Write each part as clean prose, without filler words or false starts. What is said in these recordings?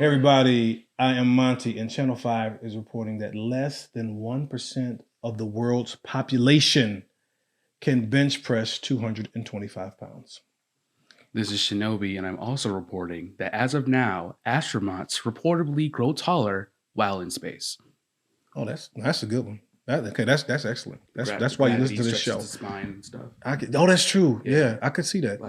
Hey everybody, I am Monty, and Channel 5 is reporting that less than 1% of the world's population can bench press 225 pounds. This is Shinobi, and I'm also reporting that as of now, astronauts reportedly grow taller while in space. Oh, that's a good one. That's excellent. That's why you listen to this show. The spine and stuff. That's true. Yeah, I could see that. All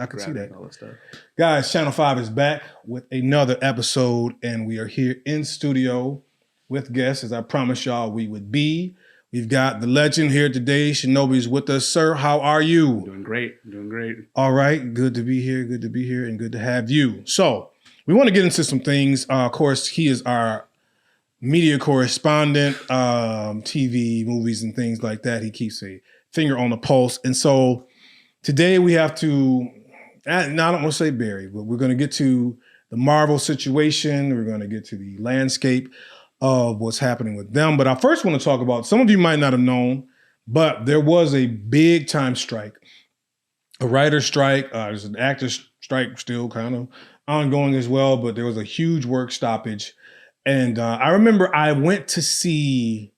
that stuff. Guys, Channel 5 is back with another episode, and we are here in studio with guests, as I promised y'all we would be. We've got the legend here today. Shinobi's with us. Sir, how are you? I'm doing great. All right. Good to be here, and good to have you. So we want to get into some things. Of course, he is our media correspondent, TV, movies, and things like that. He keeps a finger on the pulse. And so today we have to, I don't want to say bury, but we're going to get to the Marvel situation. We're going to get to the landscape of what's happening with them. But I first want to talk about, some of you might not have known, but there was a big time strike, a writer's strike. There's an actor's strike still kind of ongoing as well, but there was a huge work stoppage. And I remember I went to see,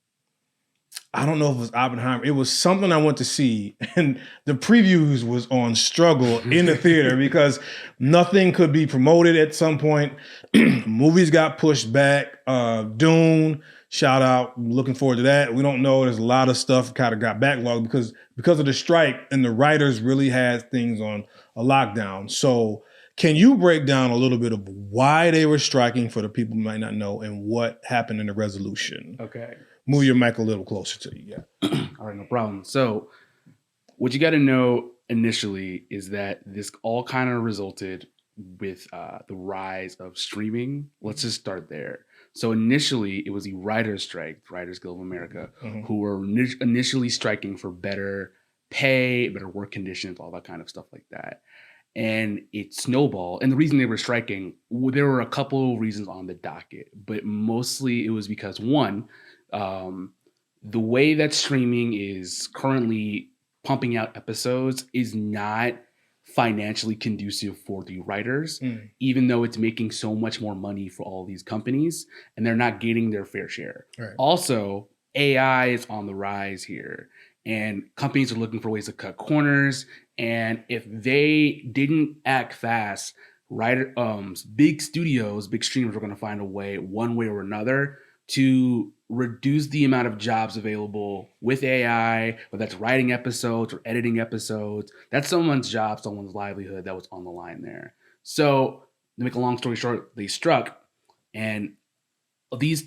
I don't know if it was Oppenheimer. It was something I went to see, and the previews was on struggle in the theater because nothing could be promoted at some point. Movies got pushed back. Dune, shout out. Looking forward to that. We don't know. There's a lot of stuff kind of got backlogged because of the strike, and the writers really had things on a lockdown. So can you break down a little bit of why they were striking for the people who might not know and what happened in the resolution? Okay. Move your mic a little closer to you. Yeah. All right, no problem. So what you got to know initially is that this all kind of resulted with the rise of streaming. Let's just start there. So initially, it was the writers' strike, Writers Guild of America, who were initially striking for better pay, better work conditions, all that kind of stuff like that. And it snowballed. And the reason they were striking, there were a couple of reasons on the docket, but mostly it was because, one, the way that streaming is currently pumping out episodes is not financially conducive for the writers, even though it's making so much more money for all these companies, and they're not getting their fair share. Right. Also, AI is on the rise here, and companies are looking for ways to cut corners. And if they didn't act fast, big studios, big streamers are going to find a way, one way or another, to reduce the amount of jobs available with AI, whether that's writing episodes or editing episodes. That's someone's job, someone's livelihood that was on the line there. So to make a long story short, they struck, and these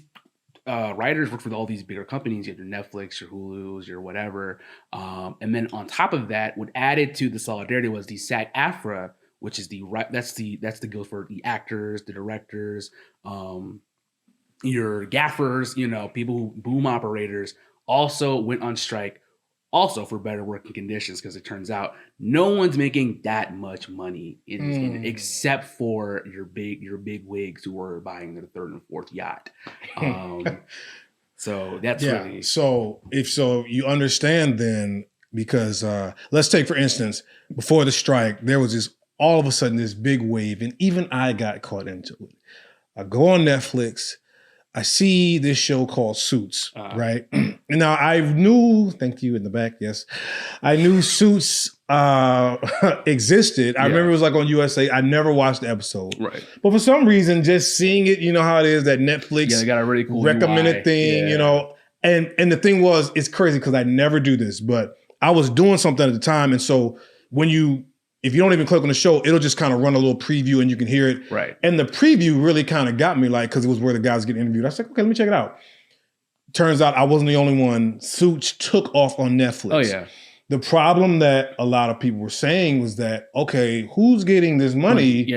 writers work for all these bigger companies. You have your Netflix, your Hulu's, your whatever. And then on top of that, what added to the solidarity was the SAG-AFTRA, which is that's the guild for the actors, the directors, your gaffers, people, boom operators, also went on strike, also for better working conditions, because it turns out no one's making that much money except for your big wigs who were buying their third and fourth yacht. So that's really. So if you understand then, because let's take, for instance, before the strike, there was all of a sudden this big wave, and even I got caught into it. I go on Netflix, I see this show called Suits, right? And now I knew, thank you in the back, yes. I knew Suits existed. I remember it was like on USA. I never watched the episode. Right. But for some reason, just seeing it, you know how it is, that Netflix they got a really cool recommended UI. thing, And the thing was, it's crazy because I never do this, but I was doing something at the time. And so if you don't even click on the show, it'll just kind of run a little preview and you can hear it. Right. And the preview really kind of got me, because it was where the guys get interviewed. I was like, okay, let me check it out. Turns out I wasn't the only one. Suits took off on Netflix. Oh, yeah. The problem that a lot of people were saying was that, okay, who's getting this money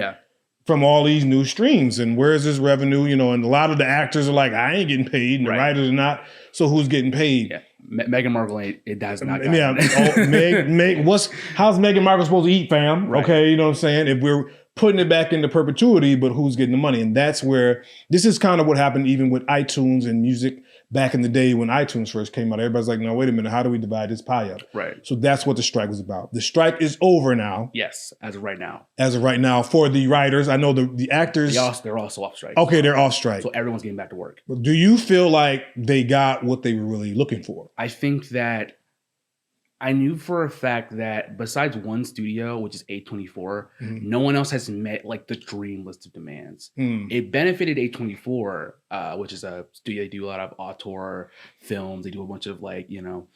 from all these new streams? And where's this revenue? And a lot of the actors are like, I ain't getting paid. And the writers are not. So who's getting paid? Yeah. Meghan Markle it does not. Yeah. How's Meghan Markle supposed to eat, fam? Right. Okay, you know what I'm saying? If we're putting it back into perpetuity, but who's getting the money? And that's where this is kind of what happened even with iTunes and music back in the day when iTunes first came out, everybody's like, no, wait a minute, how do we divide this pie up? Right. So that's what the strike was about. The strike is over now. Yes, as of right now. As of right now, for the writers, I know the actors. They're also off strike. Okay, they're off strike. So everyone's getting back to work. Do you feel like they got what they were really looking for? I think that I knew for a fact that besides one studio, which is A24, no one else has met like the dream list of demands. It benefited A24, which is a studio. They do a lot of auteur films. They do a bunch of like, you know,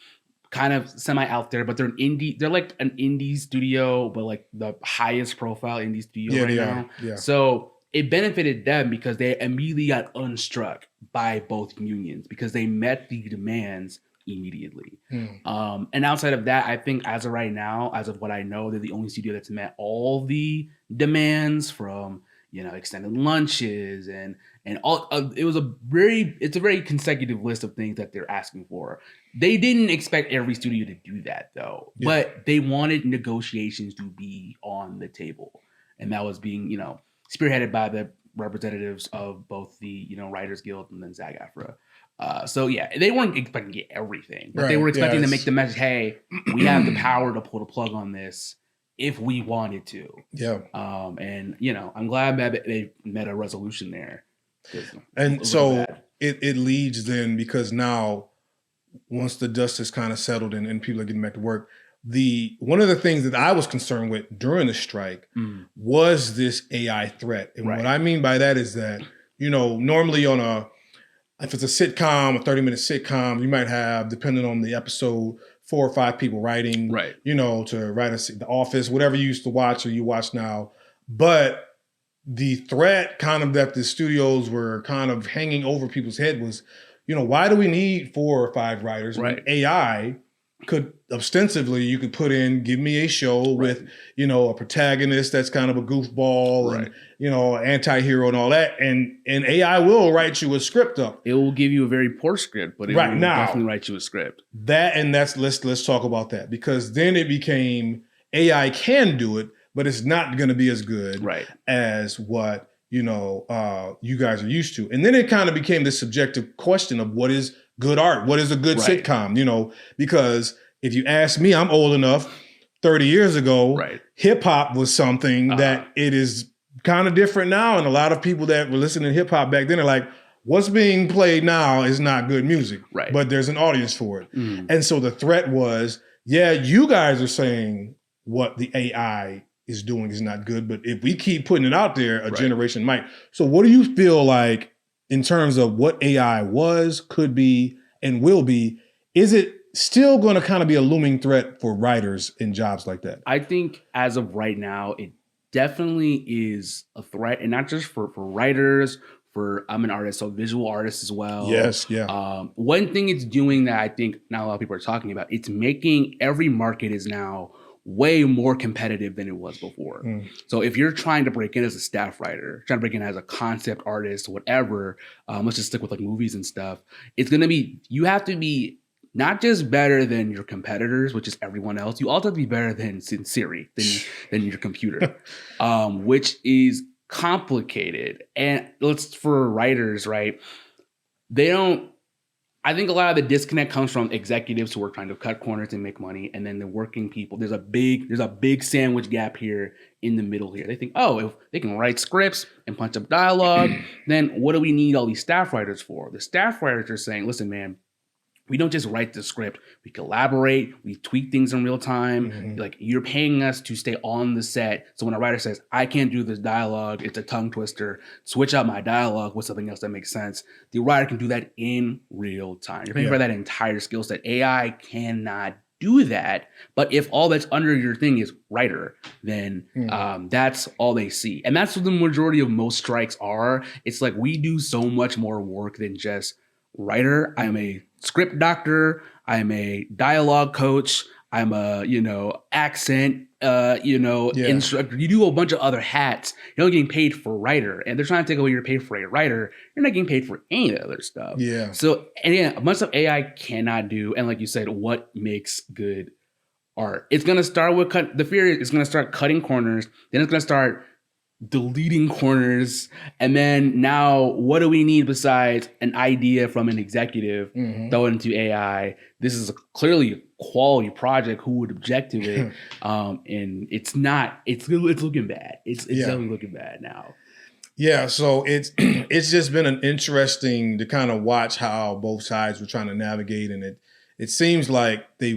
kind of semi out there, but they're an indie. They're like an indie studio, but like the highest profile indie studio right now. Yeah. So it benefited them because they immediately got unstruck by both unions because they met the demands immediately. And outside of that, I think as of right now, as of what I know, they're the only studio that's met all the demands from, you know, extended lunches and all. It's a very consecutive list of things that they're asking for. They didn't expect every studio to do that though, but they wanted negotiations to be on the table, and that was being, you know, spearheaded by the representatives of both the, you know, Writers Guild and then SAG-AFTRA. So yeah, they weren't expecting to get everything, but they were expecting to make the message, hey, we have the power to pull the plug on this if we wanted to. Yeah. And you know, I'm glad that they met a resolution there. And so it leads then, because now once the dust is kind of settled and people are getting back to work, one of the things that I was concerned with during the strike was this AI threat. And what I mean by that is that, you know, normally if it's a sitcom, a 30-minute sitcom, you might have, depending on the episode, 4 or 5 people writing, you know, to write The Office, whatever you used to watch or you watch now. But the threat kind of that the studios were kind of hanging over people's head was, you know, why do we need 4 or 5 writers? When AI could ostensibly, you could put in, give me a show with, you know, a protagonist that's kind of a goofball and, you know, anti-hero and all that. And AI will write you a script up. It will give you a very poor script, but it will definitely write you a script. Let's talk about that, because then it became AI can do it, but it's not going to be as good as what, you know, you guys are used to. And then it kind of became this subjective question of what is good art? What is a good sitcom? You know, because if you ask me, I'm old enough, 30 years ago, hip hop was something that it is kind of different now. And a lot of people that were listening to hip hop back then are like, what's being played now is not good music, but there's an audience for it. And so the threat was, yeah, you guys are saying what the AI is doing is not good, but if we keep putting it out there, a generation might. So what do you feel like in terms of what AI was, could be, and will be? Is it still going to kind of be a looming threat for writers in jobs like that? I think as of right now, it definitely is a threat, and not just for writers, I'm an artist, so visual artists as well. Yes, yeah. One thing it's doing that I think not a lot of people are talking about, it's making every market is now way more competitive than it was before. So if you're trying to break in as a staff writer, trying to break in as a concept artist, whatever, let's just stick with like movies and stuff, it's going to be, you have to be not just better than your competitors, which is everyone else, you also have to be better than Siri, than your computer, which is complicated. And for writers, right? I think a lot of the disconnect comes from executives who are trying to cut corners and make money, and then the working people. There's a big sandwich gap here in the middle here. They think, oh, if they can write scripts and punch up dialogue, then what do we need all these staff writers for? The staff writers are saying, listen, man, we don't just write the script. We collaborate. We tweak things in real time. Like, you're paying us to stay on the set. So when a writer says, I can't do this dialogue, it's a tongue twister, switch out my dialogue with something else that makes sense, the writer can do that in real time. You're paying for that entire skill set. AI cannot do that. But if all that's under your thing is writer, then that's all they see. And that's what the majority of most strikes are. It's like, we do so much more work than just writer. I'm a script doctor. I'm a dialogue coach. I'm a, accent, instructor. You do a bunch of other hats. You're only getting paid for writer, and they're trying to take away your pay for a writer. You're not getting paid for any of the other stuff. Yeah. So, and yeah, a bunch of AI cannot do. And like you said, what makes good art? It's going to start with the fear is it's going to start cutting corners. Then it's going to start deleting corners, and then now what do we need besides an idea from an executive throw it into AI? This is clearly a quality project. Who would object to it? And it's not. It's looking bad. It's definitely looking bad now. Yeah, so it's just been an interesting to kind of watch how both sides were trying to navigate, and it seems like they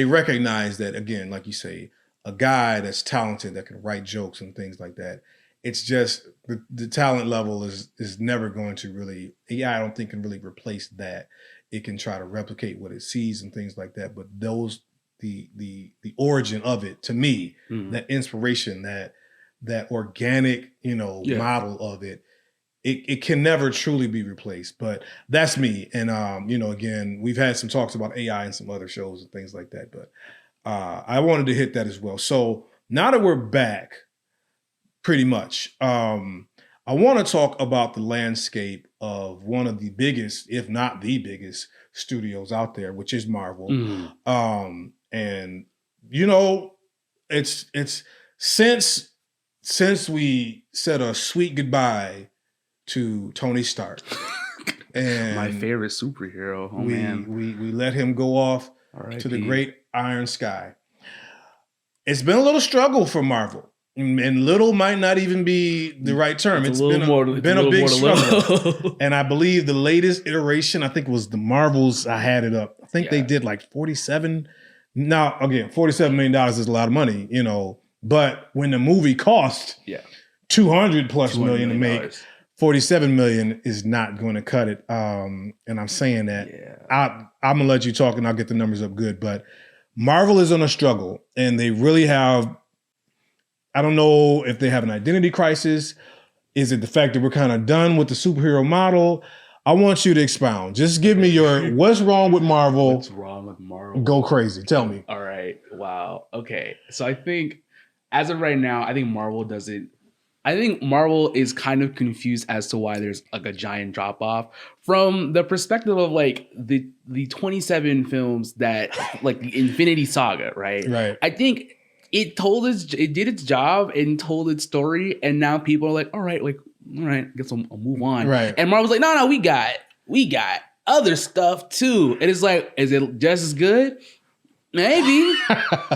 recognize that, again, like you say, a guy that's talented that can write jokes and things like that. It's just the talent level is never going to really, AI I don't think can really replace that. It can try to replicate what it sees and things like that, but the origin of it, to me, that inspiration, that organic, model of it, it can never truly be replaced. But that's me. And again, we've had some talks about AI and some other shows and things like that, but I wanted to hit that as well. So now that we're back, pretty much, I want to talk about the landscape of one of the biggest, if not the biggest, studios out there, which is Marvel. And it's since we said a sweet goodbye to Tony Stark, and my favorite superhero, we let him go off to the great iron sky. It's been a little struggle for Marvel, and little might not even be the right term. It's been a big struggle. And I believe the latest iteration, I think it was the Marvels, I had it up. I think they did like 47. Now, again, $47 million is a lot of money, but when the movie cost $200+ million to make, $47 million is not going to cut it. And I'm saying that. I'm going to let you talk and I'll get the numbers up good. But Marvel is on a struggle, and they really have, I don't know if they have an identity crisis. Is it the fact that we're kind of done with the superhero model? I want you to expound. Just give me your, what's wrong with Marvel? What's wrong with Marvel? Go crazy. Tell me. All right. Wow. Okay. So I think as of right now, I think Marvel is kind of confused as to why there's like a giant drop off from the perspective of like the 27 films that like the Infinity Saga, right? Right. I think it did its job and told its story, and now people are like, all right, I guess I'll move on. Right. And Marvel's like, no, we got other stuff too. And it's like, is it just as good? Maybe.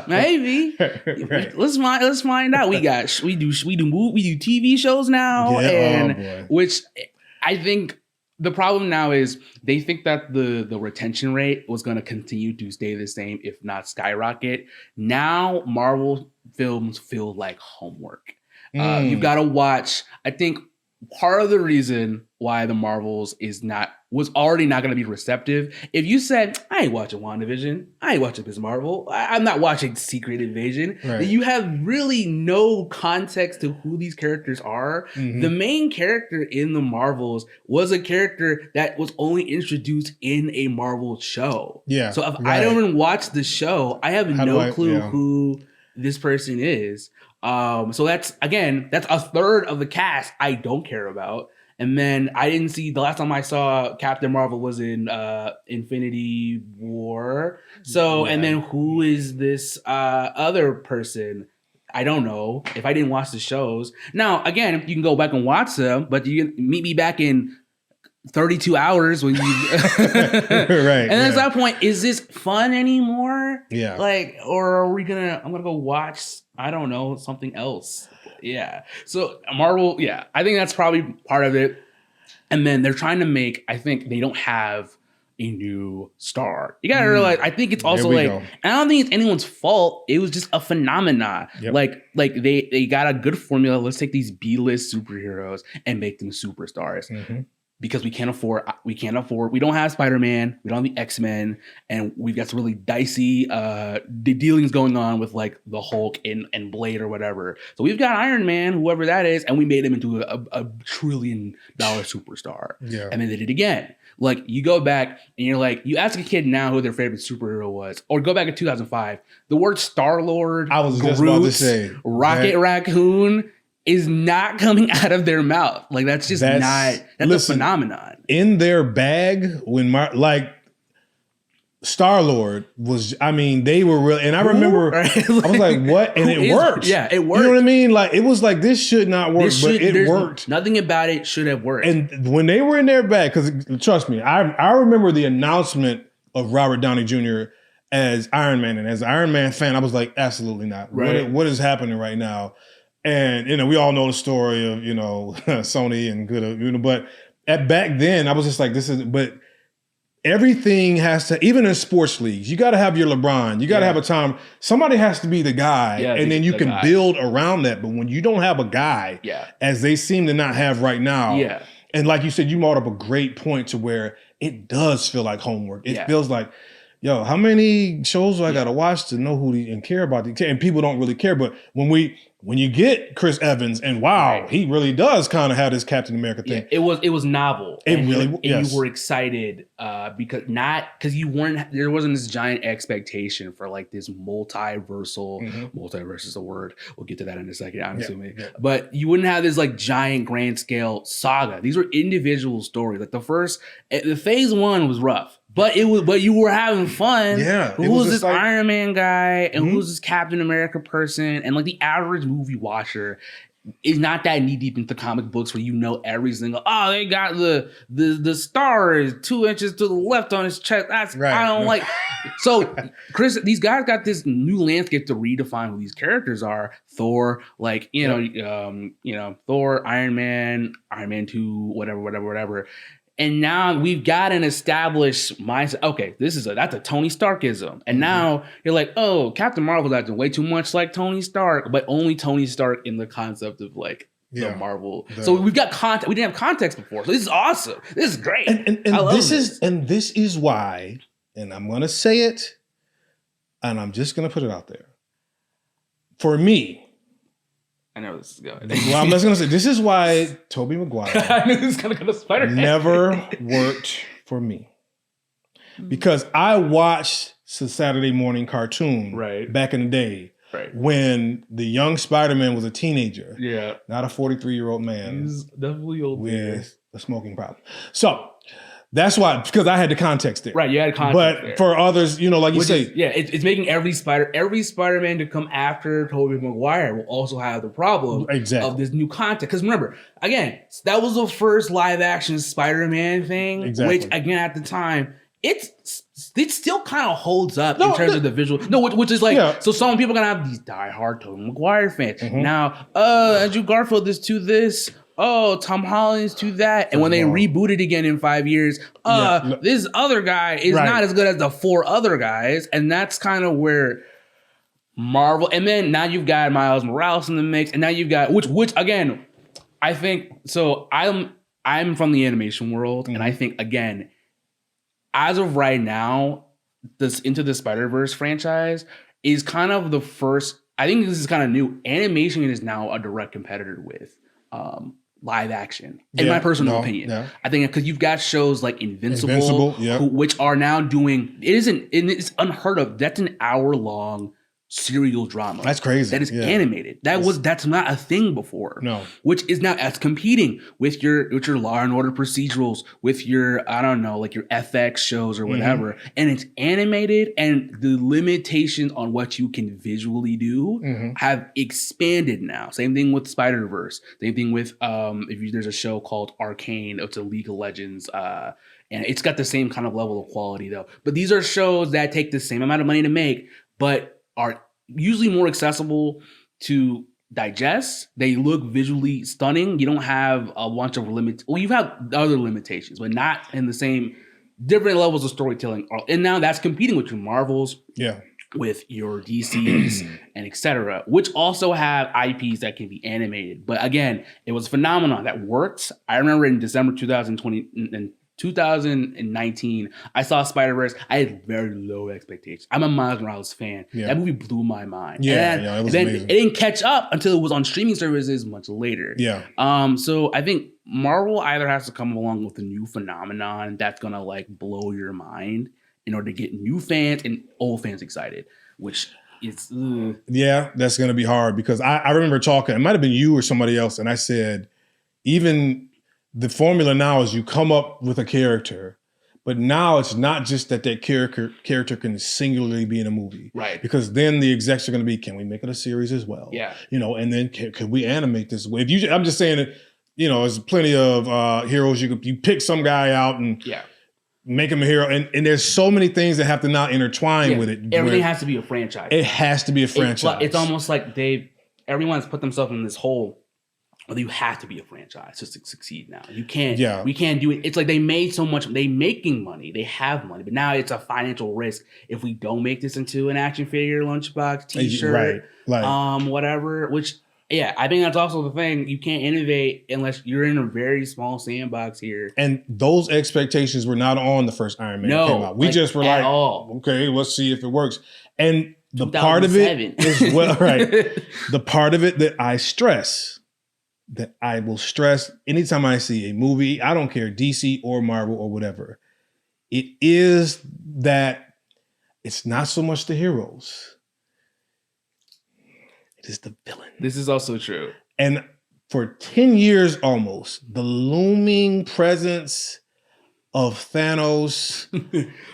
Right. Let's find out. We do TV shows now, which I think the problem now is they think that the retention rate was going to continue to stay the same, if not skyrocket. Now Marvel films feel like homework. You've got to watch. I think part of the reason why the Marvels was already not going to be receptive. If you said, I ain't watching WandaVision, I ain't watching Ms. Marvel, I'm not watching Secret Invasion, right. You have really no context to who these characters are. The main character in the Marvels was a character that was only introduced in a Marvel show. Yeah. So if I don't even watch the show, I have no clue who this person is. So that's a third of the cast I don't care about. And then I didn't see, the last time I saw Captain Marvel was in Infinity War. So, and then who is this other person? I don't know if I didn't watch the shows. Now, again, you can go back and watch them, but you can meet me back in 32 hours when you right. And at that point, is this fun anymore? Yeah. Or are we I'm gonna go watch, I don't know, something else. Yeah. So Marvel, I think that's probably part of it. And then they're trying to make, I think they don't have a new star. You gotta realize, I think it's also I don't think it's anyone's fault. It was just a phenomena. Yep. Like they got a good formula. Let's take these B-list superheroes and make them superstars. Because we don't have Spider-Man, we don't have the X-Men, and we've got some really dicey dealings going on with like the Hulk and Blade or whatever. So we've got Iron Man, whoever that is, and we made him into a $1 trillion superstar. Yeah. And then they did it again. Like you go back and you're like, you ask a kid now who their favorite superhero was, or go back to 2005, the word Star-Lord, I was just about to say, Rocket Raccoon is not coming out of their mouth. Like that's a phenomenon. In their bag, when Star-Lord was, I mean, they were really, and I remember, Right? I was like, what? And it worked. Yeah, it worked. You know what I mean? Like, it was like, this should not work, but it worked. Nothing about it should have worked. And when they were in their bag, because trust me, I remember the announcement of Robert Downey Jr. as Iron Man. And as an Iron Man fan, I was like, absolutely not. Right. What is happening right now? And, you know, we all know the story of, you know, Sony and good, you know, but back then I was just like, but everything has to, even in sports leagues, you got to have your LeBron. You got to have a Tom. Somebody has to be the guy, and then you can build around that. But when you don't have a guy, as they seem to not have right now, and like you said, you brought up a great point to where it does feel like homework. It feels like, yo, how many shows do I got to watch to know who and care about the, and people don't really care. But when you get Chris Evans, and he really does kind of have this Captain America thing. It was novel. You were excited because there wasn't this giant expectation for like this multiverse is a word. We'll get to that in a second, honestly. But you wouldn't have this like giant grand scale saga. These were individual stories. Like the phase 1 was rough. But you were having fun. Yeah. Who was this Iron Man guy and who was this Captain America person? And like the average movie watcher is not that knee deep into comic books where you know every single, they got the star is 2 inches to the left on his chest. That's right. I don't like. So Chris, these guys got this new landscape to redefine who these characters are. Thor, like Thor, Iron Man 2, whatever. And now we've got an established mindset. Okay, that's a Tony Starkism. And now you're like, oh, Captain Marvel's acting way too much like Tony Stark, but only Tony Stark in the concept of like the Marvel. So we've got context. We didn't have context before. So this is awesome. This is great. And this is why, and I'm gonna say it, and I'm just gonna put it out there. For me, I know this is going. Well, I'm just going to say, this is why Tobey Maguire I knew this was going to go to Spider-Man. never worked for me. Because I watched the Saturday morning cartoon back in the day when the young Spider-Man was a teenager. Yeah. Not a 43-year-old man. He's definitely old with a smoking problem. So that's why, because I had the context there. Right, you had context But there. for others, you know, like you say. It's making every Spider-Man to come after Tobey Maguire will also have the problem of this new content. Because remember, again, that was the first live-action Spider-Man thing. Exactly. Which, again, at the time, it still kind of holds up in terms of the visual. No, which is like, so some people are going to have these diehard Tobey Maguire fans. Now, Andrew Garfield is to this. Oh, Tom Holland's to that. And when they reboot it again in 5 years, this other guy is not as good as the 4 other guys. And that's kind of where Marvel, and then now you've got Miles Morales in the mix, and now you've got, which again, I think, so I'm from the animation world, and I think, again, as of right now, this Into the Spider-Verse franchise is kind of the first, I think this is kind of new. Animation is now a direct competitor with live action, in my personal opinion. I think because you've got shows like Invincible which are now doing, it's unheard of. That's an hour-long serial drama. That's crazy. That is animated. That's not a thing before. No. Which is now, that's competing with your Law and Order procedurals, with your, I don't know, like your FX shows or whatever. And it's animated, and the limitations on what you can visually do have expanded now. Same thing with Spider-Verse. Same thing with there's a show called Arcane. It's a League of Legends and it's got the same kind of level of quality though. But these are shows that take the same amount of money to make, but are usually more accessible to digest. They look visually stunning. You don't have a bunch of you have other limitations, but not in the same, different levels of storytelling. And now that's competing with your Marvels, with your DCs and etc., which also have IPs that can be animated. But again, it was a phenomenon that worked. I remember in December 2019, I saw Spider-Verse. I had very low expectations. I'm a Miles Morales fan. That movie blew my mind. It was amazing. It didn't catch up until it was on streaming services much later. So I think Marvel either has to come along with a new phenomenon that's gonna like blow your mind in order to get new fans and old fans excited, which is that's gonna be hard, because I remember talking, it might have been you or somebody else, and I said, even the formula now is you come up with a character, But now it's not just that character can singularly be in a movie. Right. Because then the execs are going to be, can we make it a series as well? Yeah. And then can we animate this way? I'm just saying that, there's plenty of heroes. You pick some guy out and make him a hero. And there's so many things that have to now intertwine with it. Everything has to be a franchise. It has to be a franchise. It's almost like everyone's put themselves in this hole. Well, you have to be a franchise to succeed now. You can't. Yeah. We can't do it. It's like they made so much. They making money. They have money, but now it's a financial risk if we don't make this into an action figure, lunchbox, T-shirt, whatever. Which, I think that's also the thing. You can't innovate unless you're in a very small sandbox here. And those expectations were not on the first Iron Man that came out. We just were like, okay, let's see if it works. And the part of it is the part of it that I will stress anytime I see a movie, I don't care, DC or Marvel or whatever, it is that it's not so much the heroes. It is the villain. This is also true. And for 10 years almost, the looming presence of Thanos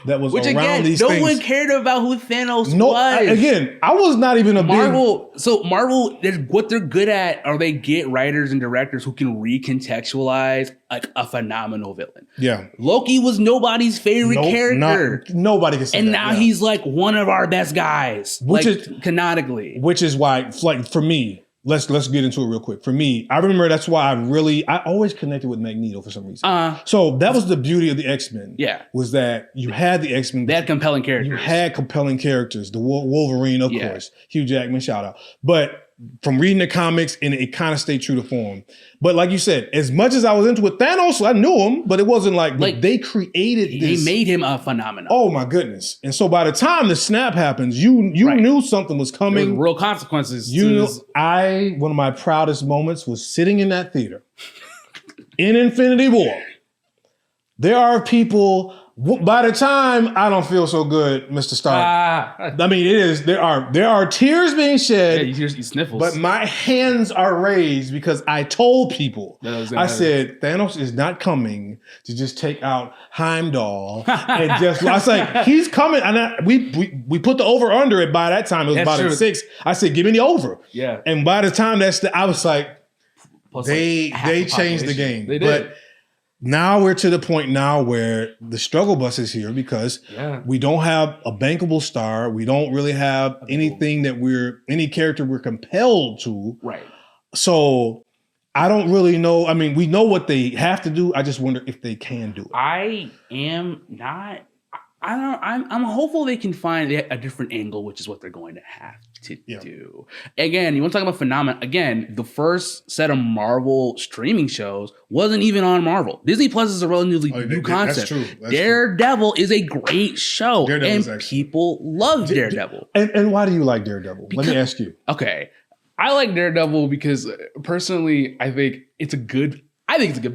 that was around these things. No one cared about who Thanos was. I was not even a Marvel. So Marvel, what they're good at are they get writers and directors who can recontextualize like a phenomenal villain. Yeah. Loki was nobody's favorite character. Nobody can say that. And now he's like one of our best guys, canonically. Which is why, like for me, Let's get into it real quick. For me, I remember that's why I always connected with Magneto for some reason. So that was the beauty of the X-Men. Yeah. Was that you had the X-Men. They had compelling characters. You had compelling characters. The Wolverine, of course. Hugh Jackman, shout out. But from reading the comics, and it kind of stayed true to form. But like you said, as much as I was into it, Thanos, I knew him, but it wasn't like they created this. They made him a phenomenon. Oh my goodness. And so by the time the snap happens, you knew something was coming. Real consequences. One of my proudest moments was sitting in that theater in Infinity War. There are people, by the time I don't feel so good, Mr. Stark. I mean, it is. There are tears being shed. Yeah, you sniffles. But my hands are raised because I told people. I said, Thanos is not coming to just take out Heimdall and just. I was like, he's coming, and we put the over under it. By that time, it was about at 6. I said, give me the over. Yeah. And by the time I was like, plus they changed the game. They did. But now we're to the point now where the struggle bus is here because we don't have a bankable star. We don't really have anything any character we're compelled to. Right. So I don't really know. I mean, we know what they have to do. I just wonder if they can do it. I'm hopeful they can find a different angle, which is what they're going to have to do. Again, you want to talk about phenomenon. Again, the first set of Marvel streaming shows wasn't even on Marvel. Disney Plus is a relatively new concept. That's true. Daredevil is a great show, and people love Daredevil. And why do you like Daredevil? Let me ask you. Okay, I like Daredevil because personally, I think it's a good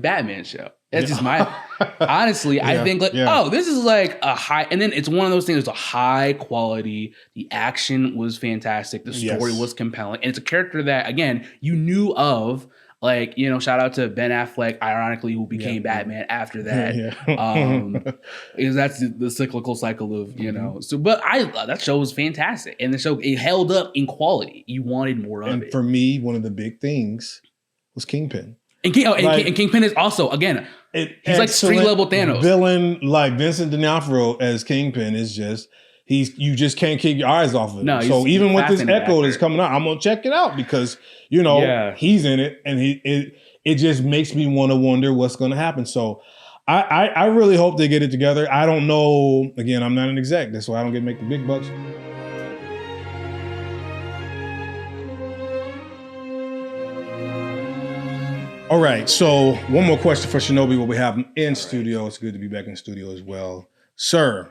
Batman show. That's just my, honestly, I think this is like a high, and then it's one of those things, it's a high quality, the action was fantastic, the story was compelling, and it's a character that, again, you knew of, like, shout out to Ben Affleck, ironically, who became Batman after that, because that's the cyclical cycle of, so, but that show was fantastic, and the show, it held up in quality, you wanted more of it. And for me, one of the big things was Kingpin. And Kingpin is also, again, he's like street level Thanos. Villain like Vincent D'Onofrio as Kingpin is just you just can't keep your eyes off of it. No, so even with this Echo that's coming out, I'm gonna check it out because he's in it, and it just makes me want to wonder what's gonna happen. So I really hope they get it together. I don't know. Again, I'm not an exec, that's why I don't get to make the big bucks. All right, so one more question for Shinobi, what we have in studio. It's good to be back in studio as well. Sir,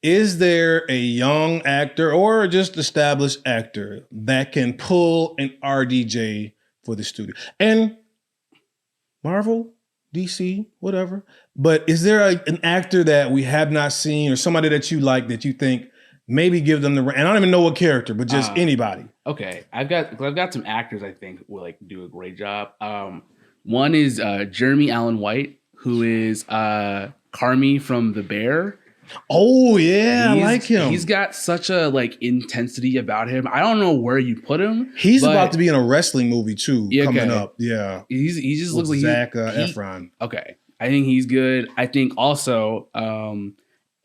is there a young actor or just established actor that can pull an RDJ for the studio? And Marvel, DC, whatever. But is there an actor that we have not seen or somebody that you like that you think maybe give them and I don't even know what character, but just anybody? Okay, I've got some actors I think will do a great job. One is Jeremy Allen White, who is Carmi from The Bear. Oh yeah, I like him. He's got such a like intensity about him. I don't know where you put him. He's about to be in a wrestling movie too, coming up. Yeah, he just looks like Zac Efron. Okay, I think he's good. I think also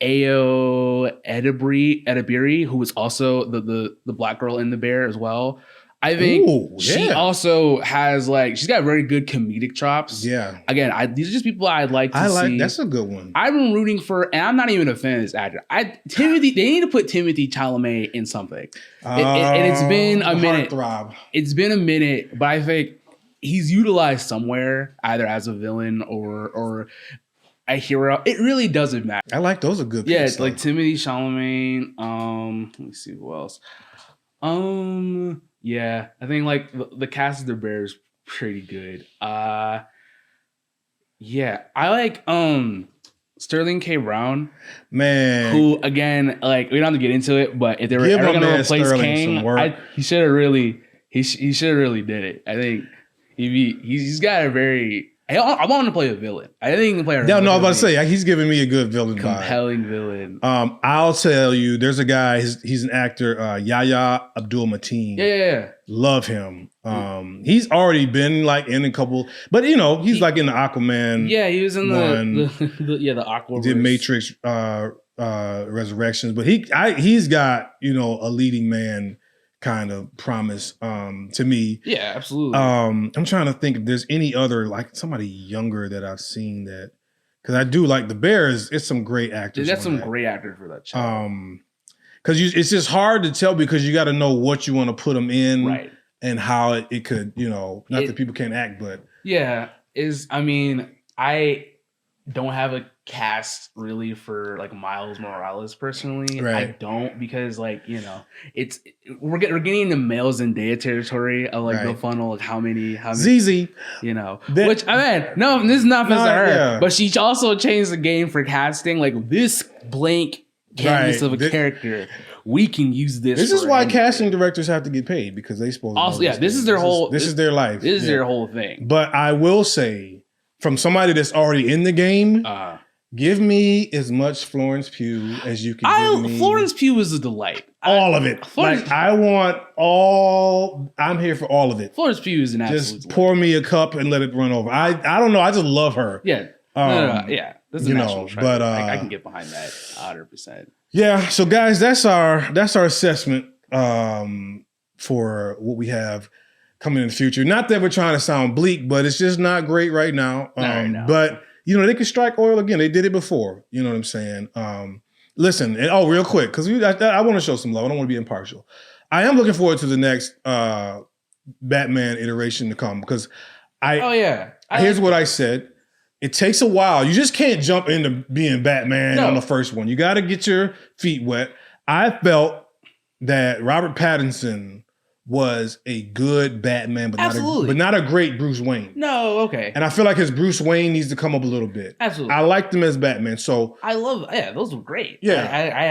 Ayo Edebiri, who was also the black girl in The Bear as well. I think she also has like, she's got very good comedic chops. Yeah. Again, these are just people I'd like to see. That's a good one. I've been rooting for, and I'm not even a fan of this actor. They need to put Timothy Chalamet in something. And it's been a minute. Heartthrob. It's been a minute, but I think he's utilized somewhere, either as a villain or a hero. It really doesn't matter. I like those are good. Yeah, it's like Timothy Chalamet. Let me see who else. Yeah, I think like the cast of The Bear is pretty good. Yeah, I like Sterling K. Brown. Man, who again, like, we don't have to get into it, but if they were ever going to replace Kang, he should have really did it. I think he's got a very. I want him to play a villain. I think he can play a I was about to say, he's giving me a good villain compelling villain. I'll tell you, there's a guy, he's an actor, Yahya Abdul-Mateen. Yeah. Love him. He's already been like in a couple, but he's like in the Aquaman. Yeah, he was in the Aquaverse. He did Matrix Resurrections, but he's got, a leading man kind of promise to me. Yeah, absolutely. I'm trying to think if there's any other, like somebody younger that I've seen that, because I do like The Bear it's some great actors. That's some great actors for that show. Because it's just hard to tell, because you got to know what you want to put them in, right? And how it could, not that people can't act, but I don't have a cast really for like Miles Morales personally. Right. I don't, because like, we're getting into Male Zendaya territory of like the funnel of how many ZZ, which no, this is not for her, but she also changed the game for casting. Like, this blank canvas of a character, we can use this. This is why casting directors have to get paid, because they supposed to also this is their whole. This is their life. This is their whole thing. But I will say, from somebody that's already in the game, give me as much Florence Pugh as you can give me. Florence Pugh is a delight. All of it. I want all. I'm here for all of it. Florence Pugh is an absolute Just pour me a cup and let it run over. I don't know. I just love her. Yeah. Yeah. This is a national treasure. But I can get behind that 100%. Yeah. So guys, that's our assessment for what we have coming in the future. Not that we're trying to sound bleak, but it's just not great right now. But they could strike oil again. They did it before. You know what I'm saying? Listen, and real quick, because I want to show some love. I don't want to be impartial. I am looking forward to the next Batman iteration to come, because here's what I said. It takes a while. You just can't jump into being Batman on the first one. You got to get your feet wet. I felt that Robert Pattinson was a good Batman, but not a great Bruce Wayne. No, okay. And I feel like his Bruce Wayne needs to come up a little bit. Absolutely. I liked him as Batman. So I love, those were great. Yeah. I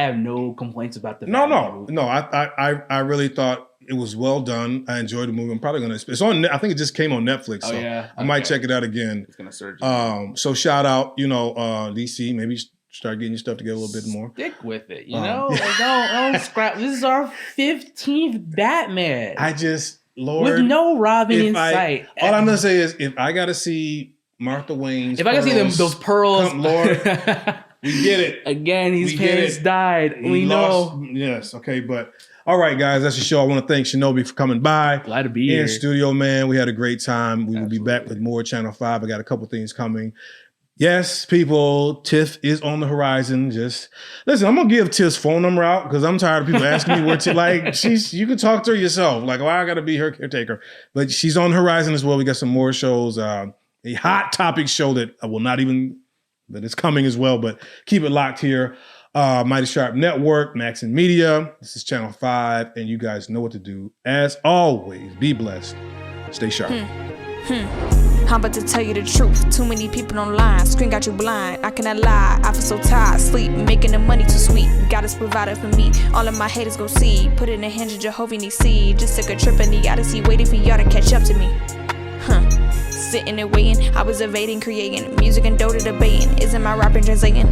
have no complaints about the No. I really thought it was well done. I enjoyed the movie. I'm probably it's on. I think it just came on Netflix. So I might check it out again. It's gonna surge. So shout out, DC. Maybe start getting your stuff together a little bit more. Stick with it, don't scrap. This is our 15th Batman. Lord, with no Robin in sight. All I'm gonna say is, if I gotta see Martha Wayne's, if I gotta see those pearls, Lord, we get it. Again, his parents died. We know. Yes. Okay, but. All right, guys, that's the show. I want to thank Shinobi for coming by. Glad to be here. In studio, man. We had a great time. We will be back with more Channel 5. I got a couple things coming. Yes, people, Tiff is on the horizon. Just listen, I'm going to give Tiff's phone number out, because I'm tired of people asking me where Tiff, you can talk to her yourself. Like, I got to be her caretaker. But she's on the horizon as well. We got some more shows. A hot topic show that that is coming as well. But keep it locked here. Mighty Sharp Network, Maxon Media. This is Channel 5, and you guys know what to do. As always, be blessed. Stay sharp. I'm about to tell you the truth. Too many people online. Screen got you blind. I cannot lie. I feel so tired. Sleep. Making the money too sweet. God is provided for me. All of my haters go see. Put it in the hands of Jehovah Nissi. Just took a trip in the Odyssey. Waiting for y'all to catch up to me. sitting and waiting. I was evading, creating music and Dota debating. Isn't my rapping translating?